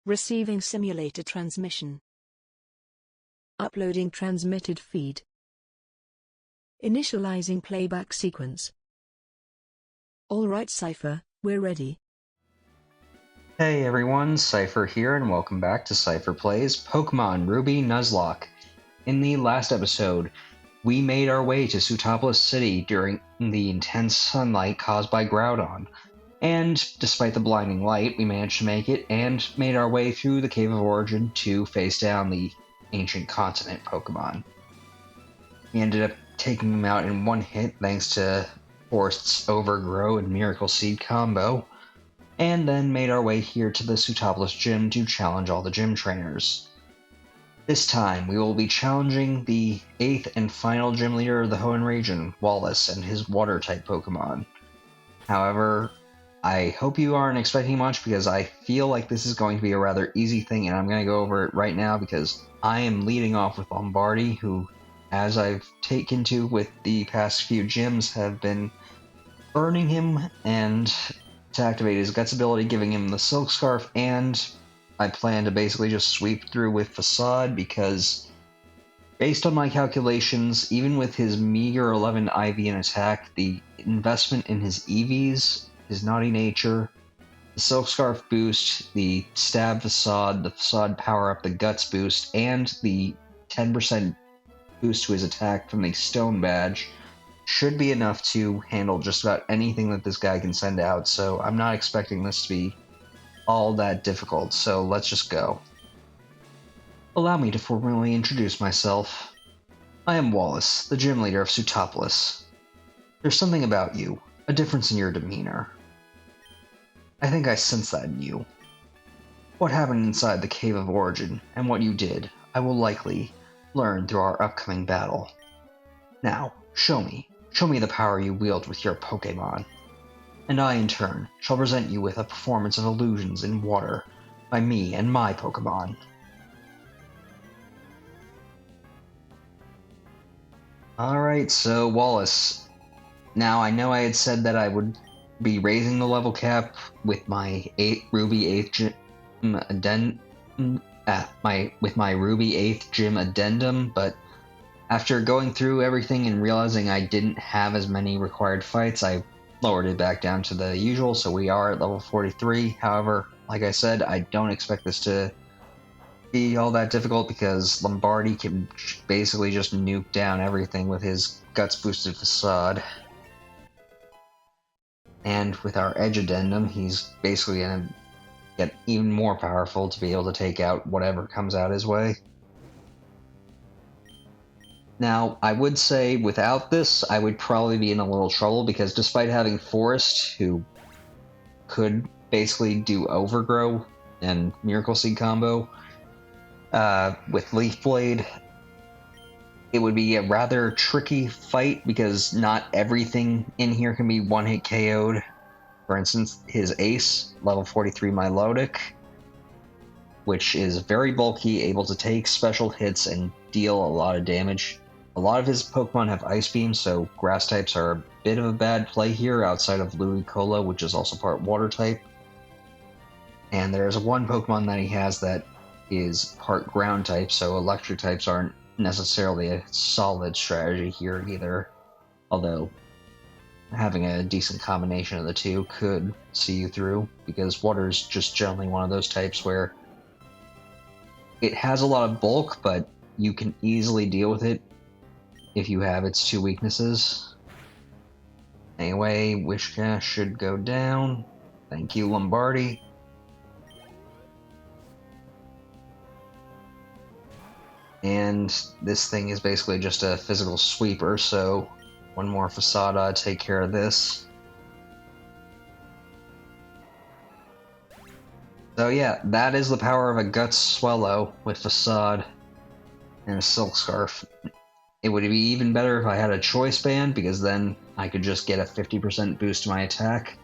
Receiving simulator transmission. Uploading transmitted feed. Initializing playback sequence. Alright Seipher, we're ready. Hey everyone, Seipher here and welcome back to Seipher Plays Pokémon Ruby Nuzlocke. In the last episode, we made our way to Sootopolis City during the intense sunlight caused by Groudon. And despite the blinding light, we managed to make it and made our way through the Cave of Origin to face down the ancient continent Pokemon. We ended up taking them out in one hit thanks to Forest's Overgrow and Miracle Seed combo, and then made our way here to the Sootopolis Gym to challenge all the gym trainers. This time, we will be challenging the 8th and final gym leader of the Hoenn region, Wallace, and his water-type Pokemon. However, I hope you aren't expecting much because I feel like this is going to be a rather easy thing, and I'm going to go over it right now because I am leading off with Lombardi, who, as I've taken to with the past few gyms, have been burning him, and to activate his Guts ability, giving him the Silk Scarf, and I plan to basically just sweep through with Facade because, based on my calculations, even with his meager 11 IV and attack, the investment in his EVs, his Naughty Nature, the Silk Scarf boost, the Stab Facade, the Facade Power Up, the Guts boost, and the 10% boost to his attack from the Stone Badge should be enough to handle just about anything that this guy can send out, so I'm not expecting this to be all that difficult, so let's just go. Allow me to formally introduce myself. I am Wallace, the gym leader of Sootopolis. There's something about you, a difference in your demeanor. I think I sense that in you. What happened inside the Cave of Origin, and what you did, I will likely learn through our upcoming battle. Now, show me the power you wield with your Pokémon. And I, in turn, shall present you with a performance of illusions in water by me and my Pokémon. Alright, so Wallace. Now, I know I had said that I would be raising the level cap with my Ruby 8th Gym addendum, but after going through everything and realizing I didn't have as many required fights, I lowered it back down to the usual, so we are at level 43. However, like I said, I don't expect this to be all that difficult because Lombardi can basically just nuke down everything with his Guts boosted Facade. And with our Edge addendum, he's basically going to get even more powerful to be able to take out whatever comes out his way. Now, I would say without this, I would probably be in a little trouble because despite having Forest, who could basically do Overgrow and Miracle Seed combo, with Leaf Blade, it would be a rather tricky fight because not everything in here can be one-hit KO'd. For instance, his Ace, level 43 Milotic, which is very bulky, able to take special hits and deal a lot of damage. A lot of his Pokemon have Ice Beam, so Grass types are a bit of a bad play here outside of Ludicolo, which is also part Water type. And there's one Pokemon that he has that is part Ground type, so Electric types aren't necessarily a solid strategy here either. Although, having a decent combination of the two could see you through, because Water is just generally one of those types where it has a lot of bulk, but you can easily deal with it if you have its two weaknesses. Anyway, Wishcash should go down. Thank you, Lombardi. And this thing is basically just a physical sweeper, so one more Facade take care of this. So yeah, that is the power of a Guts Swallow with Facade and a Silk Scarf. It would be even better if I had a Choice Band, because then I could just get a 50% boost to my attack,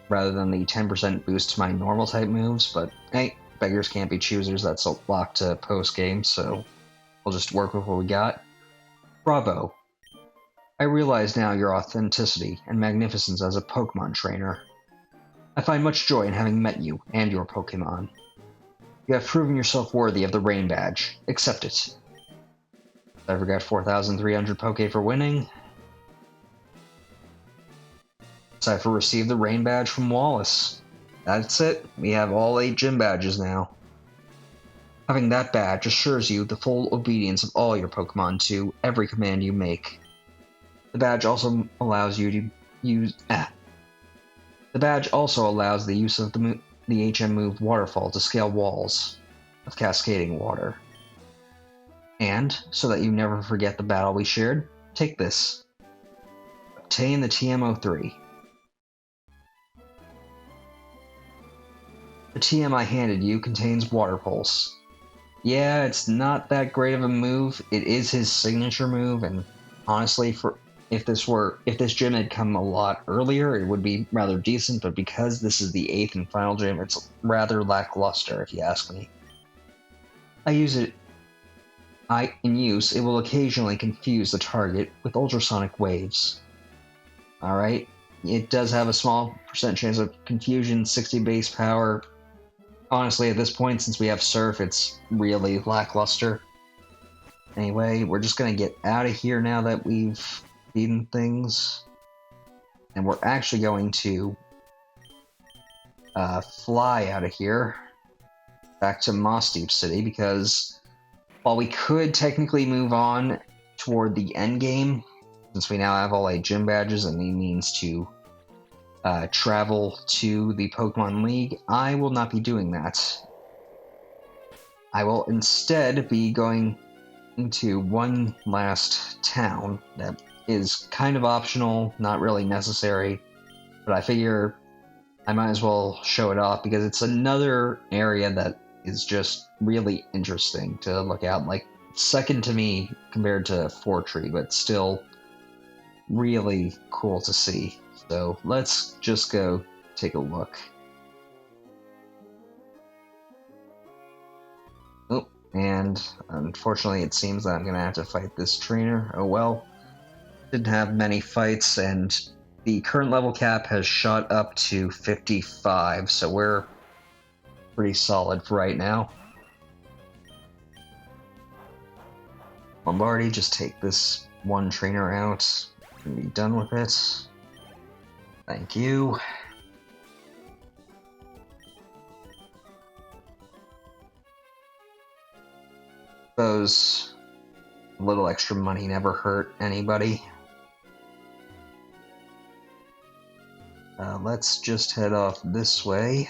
rather than the 10% boost to my normal type moves, but hey, beggars can't be choosers, that's locked to post-game, so we'll just work with what we got. Bravo. I realize now your authenticity and magnificence as a Pokemon trainer. I find much joy in having met you and your Pokemon. You have proven yourself worthy of the Rain Badge. Accept it. Seipher got 4,300 Poke for winning. Seipher received the Rain Badge from Wallace. That's it. We have all 8 gym badges now. Having that badge assures you the full obedience of all your Pokemon to every command you make. The badge also allows you to use... The badge also allows the use of the HM move Waterfall to scale walls of cascading water. And, so that you never forget the battle we shared, take this. Obtain the TM03. The TM I handed you contains Water Pulse. Yeah, it's not that great of a move. It is his signature move, and honestly, if this gym had come a lot earlier, it would be rather decent, but because this is the 8th and final gym, it's rather lackluster, if you ask me. In use, it will occasionally confuse the target with ultrasonic waves. Alright, it does have a small percent chance of confusion, 60 base power. Honestly, at this point, since we have Surf, it's really lackluster. Anyway, we're just gonna get out of here now that we've beaten things. And we're actually going to fly out of here back to Moss Deep City, because while we could technically move on toward the end game, since we now have all 8 gym badges and the means to travel to the Pokemon League, I will not be doing that. I will instead be going into one last town that is kind of optional, not really necessary, but I figure I might as well show it off because it's another area that is just really interesting to look at, like second to me compared to Fortree, but still really cool to see. So let's just go take a look. Oh, and unfortunately it seems that I'm gonna have to fight this trainer. Oh well. Didn't have many fights, and the current level cap has shot up to 55, so we're pretty solid for right now. Lombardi, just take this one trainer out and be done with it. Thank you. Suppose a little extra money never hurt anybody. Let's just head off this way.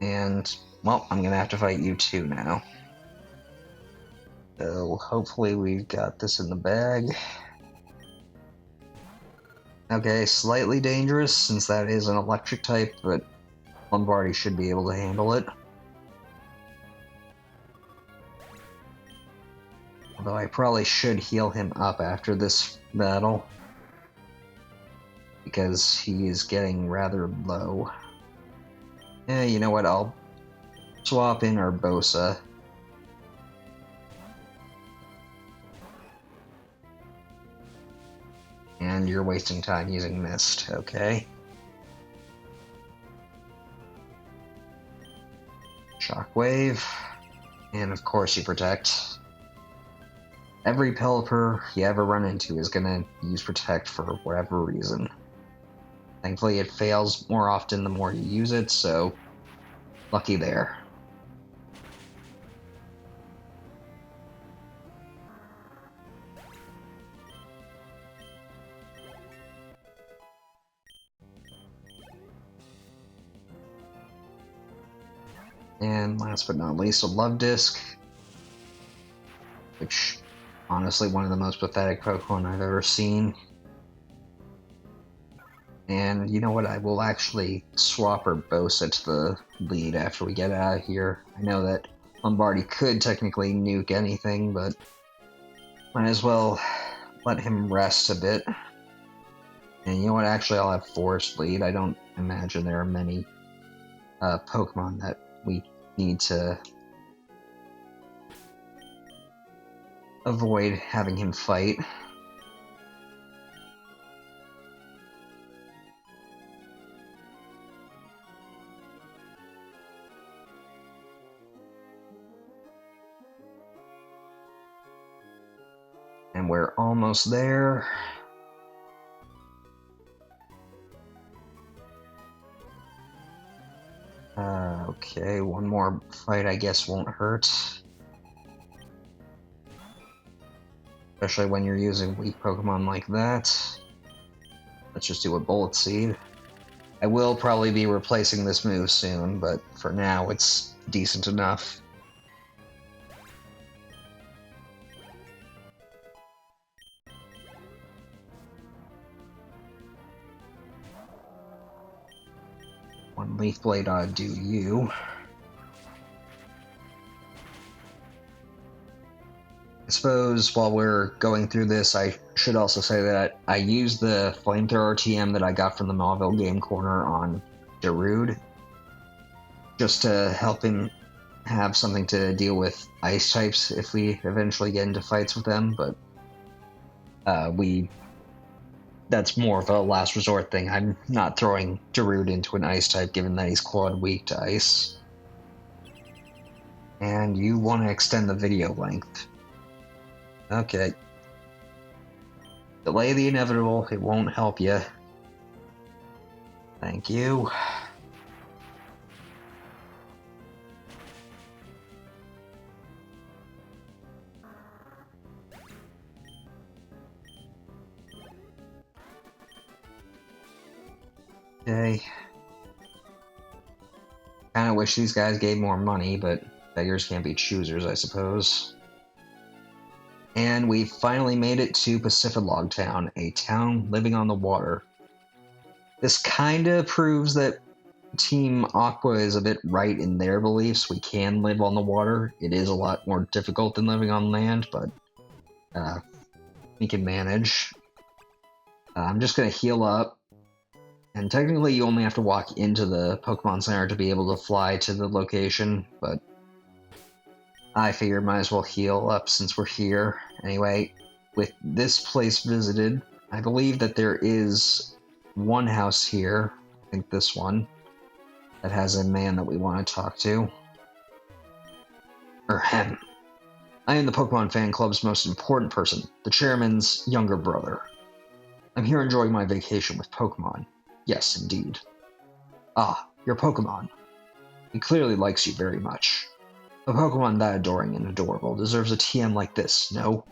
And, well, I'm gonna have to fight you too now. So, hopefully we've got this in the bag. Okay, slightly dangerous, since that is an electric type, but Lombardi should be able to handle it. Although I probably should heal him up after this battle, because he is getting rather low. Yeah, you know what, I'll swap in Urbosa. And you're wasting time using Mist, okay. Shockwave, and of course you Protect. Every Pelipper you ever run into is gonna use Protect for whatever reason. Thankfully it fails more often the more you use it, so lucky there. And last but not least, a Love Disc, which honestly one of the most pathetic Pokemon I've ever seen. And you know what, I will actually swap Urbosa to the lead after we get out of here. I know that Lombardi could technically nuke anything, but might as well let him rest a bit. And you know what, actually I'll have Forest lead. I don't imagine there are many Pokemon that we need to avoid having him fight. And we're almost there. Okay, one more fight I guess won't hurt. Especially when you're using weak Pokemon like that. Let's just do a Bullet Seed. I will probably be replacing this move soon, but for now it's decent enough. One Leaf Blade ought to do you. I suppose while we're going through this, I should also say that I used the Flamethrower TM that I got from the Mauville Game Corner on Darude, just to help him have something to deal with ice types if we eventually get into fights with them, but that's more of a last resort thing. I'm not throwing Darude into an ice type given that he's quad weak to ice. And you want to extend the video length. Okay. Delay the inevitable, it won't help you. Thank you. Okay. Kinda wish these guys gave more money, but beggars can't be choosers, I suppose. And we finally made it to Pacificlog Town, a town living on the water. This kinda proves that Team Aqua is a bit right in their beliefs. We can live on the water. It is a lot more difficult than living on land, but we can manage. I'm just gonna heal up. And technically you only have to walk into the Pokemon Center to be able to fly to the location, but I figured might as well heal up since we're here. Anyway, with this place visited, I believe that there is one house here, I think this one, that has a man that we want to talk to. Hoenn. I am the Pokemon Fan Club's most important person, the chairman's younger brother. I'm here enjoying my vacation with Pokemon. Yes, indeed. Ah, your Pokemon. He clearly likes you very much. A Pokemon that adoring and adorable deserves a TM like this, no?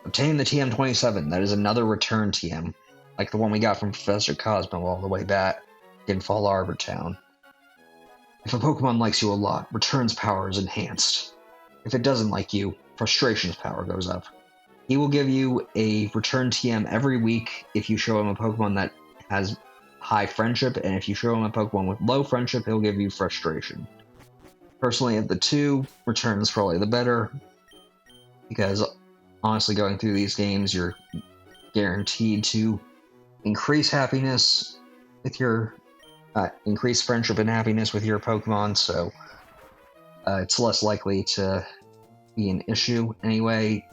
Obtain the TM27, that is another return TM, like the one we got from Professor Cosmo all the way back in Fall Arbor Town. If a Pokemon likes you a lot, Return's power is enhanced. If it doesn't like you, Frustration's power goes up. He will give you a Return TM every week if you show him a Pokemon that has high Friendship, and if you show him a Pokemon with low Friendship, he'll give you Frustration. Personally, of the two, Return's probably the better, because honestly, going through these games, you're guaranteed to increase happiness with your increase friendship and happiness with your Pokemon, so it's less likely to be an issue. Anyway,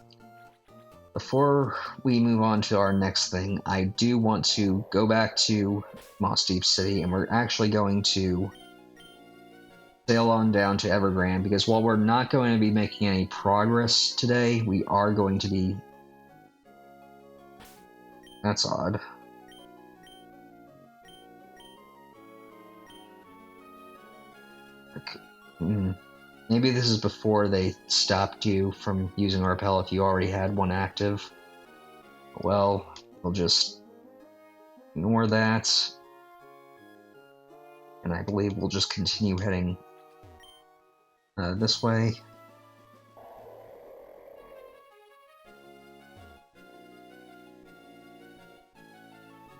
before we move on to our next thing, I do want to go back to Moss Deep City, and we're actually going to sail on down to Evergrande, because while we're not going to be making any progress today, we are going to be... That's odd. Okay. Maybe this is before they stopped you from using Repel if you already had one active. Well, we'll just ignore that. And I believe we'll just continue heading this way.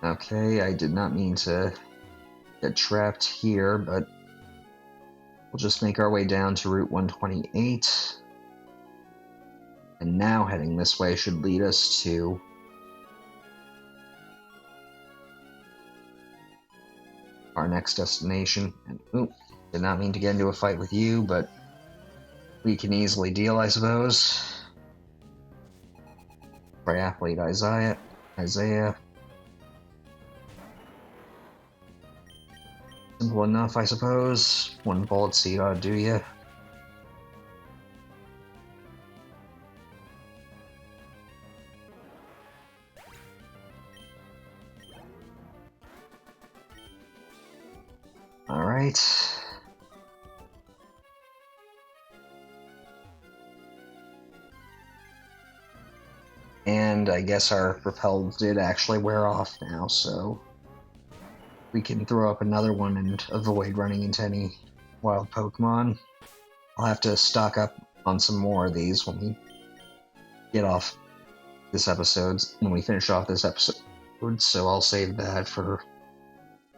Okay, I did not mean to get trapped here, but we'll just make our way down to Route 128. And now heading this way should lead us to our next destination. And ooh, did not mean to get into a fight with you, but we can easily deal, I suppose. Triathlete Isaiah. Simple enough, I suppose. One Bullet Seed ought to do ya. Alright. And I guess our repel did actually wear off now, so we can throw up another one and avoid running into any wild Pokemon. I'll have to stock up on some more of these when we get off this episode, when we finish off this episode, so I'll save that for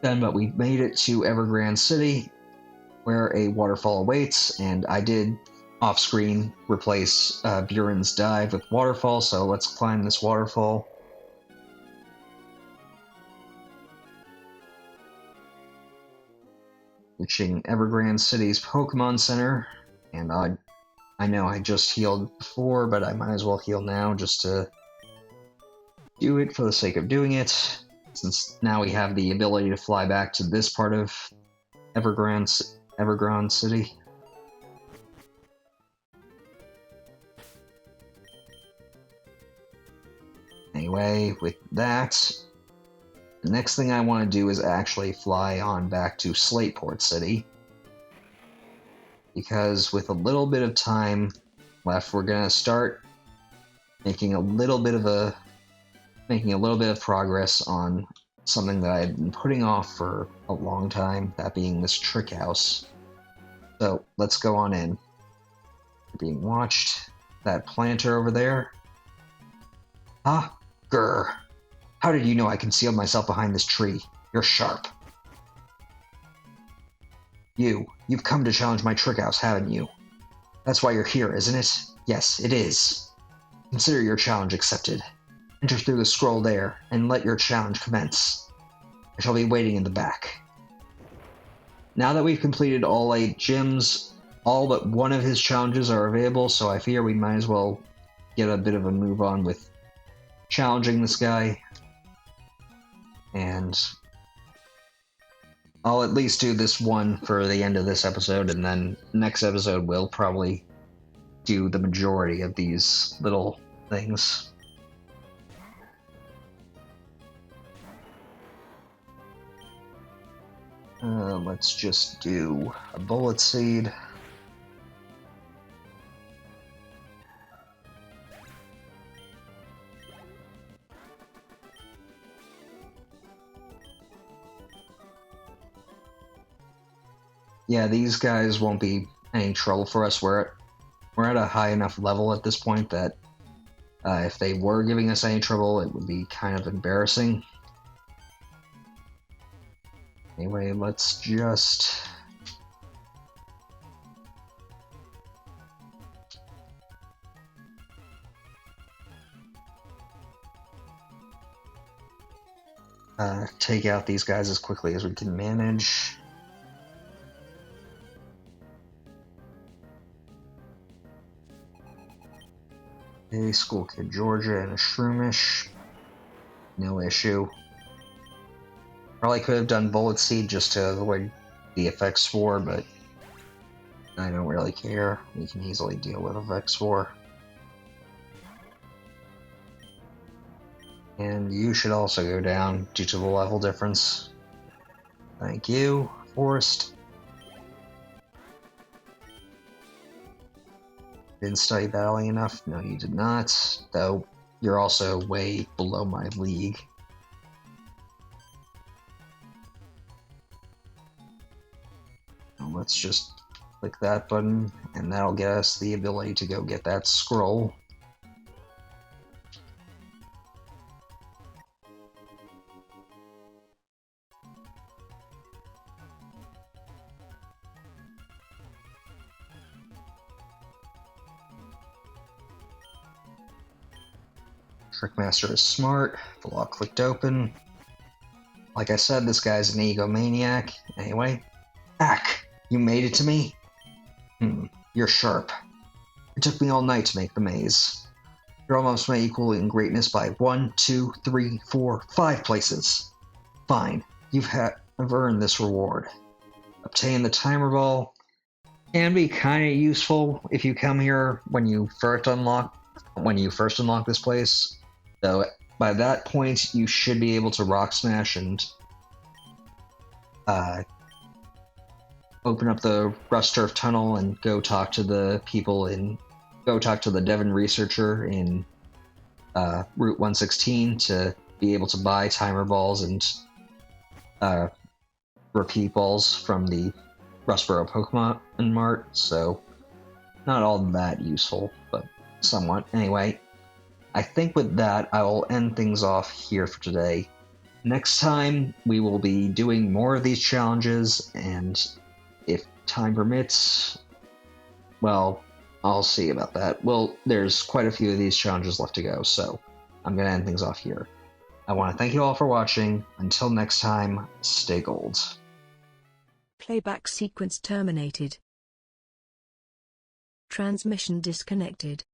then. But we made it to Evergrande City, where a waterfall awaits, and I did off-screen replace Buren's dive with waterfall, so let's climb this waterfall. Reaching Evergrande City's Pokemon Center, and I know I just healed before, but I might as well heal now just to do it for the sake of doing it, since now we have the ability to fly back to this part of Evergrande City. Anyway, with that, the next thing I want to do is actually fly on back to Slateport City, because with a little bit of time left, we're gonna start making a little bit of progress on something that I had been putting off for a long time, that being this trick house. So let's go on in. We're being watched. That planter over there. Ah, grr. How did you know I concealed myself behind this tree? You're sharp. You've come to challenge my trick house, haven't you? That's why you're here, isn't it? Yes, it is. Consider your challenge accepted. Enter through the scroll there, and let your challenge commence. I shall be waiting in the back. Now that we've completed all 8 gyms, all but one of his challenges are available, so I fear we might as well get a bit of a move on with challenging this guy. And I'll at least do this one for the end of this episode, and then next episode we'll probably do the majority of these little things. Let's just do a bullet seed. Yeah, these guys won't be any trouble for us. We're at a high enough level at this point that if they were giving us any trouble, it would be kind of embarrassing. Anyway, let's just... take out these guys as quickly as we can manage. Okay, School Kid Georgia and a Shroomish. No issue. Probably could have done Bullet Seed just to avoid the Effect Spore, but I don't really care. We can easily deal with Effect Spore. And you should also go down due to the level difference. Thank you, Forest. Didn't study battling enough? No, you did not. Though, you're also way below my league. Let's just click that button, and that'll get us the ability to go get that scroll. Trickmaster is smart. The lock clicked open. Like I said, this guy's an egomaniac. Anyway, Ack! You made it to me? You're sharp. It took me all night to make the maze. You're almost my equal in greatness by 1, 2, 3, 4, 5 places. Fine, you've earned this reward. Obtain the timer ball. Can be kind of useful if you come here when you first unlock this place. Though by that point you should be able to rock smash and open up the Rust Turf Tunnel and go talk to the Devon researcher in Route 116 to be able to buy timer balls and repeat balls from the Rustboro Pokemon Mart, so not all that useful, but somewhat. Anyway, I think with that, I will end things off here for today. Next time, we will be doing more of these challenges, and if time permits, well, I'll see about that. Well, there's quite a few of these challenges left to go, so I'm going to end things off here. I want to thank you all for watching. Until next time, stay gold. Playback sequence terminated. Transmission disconnected.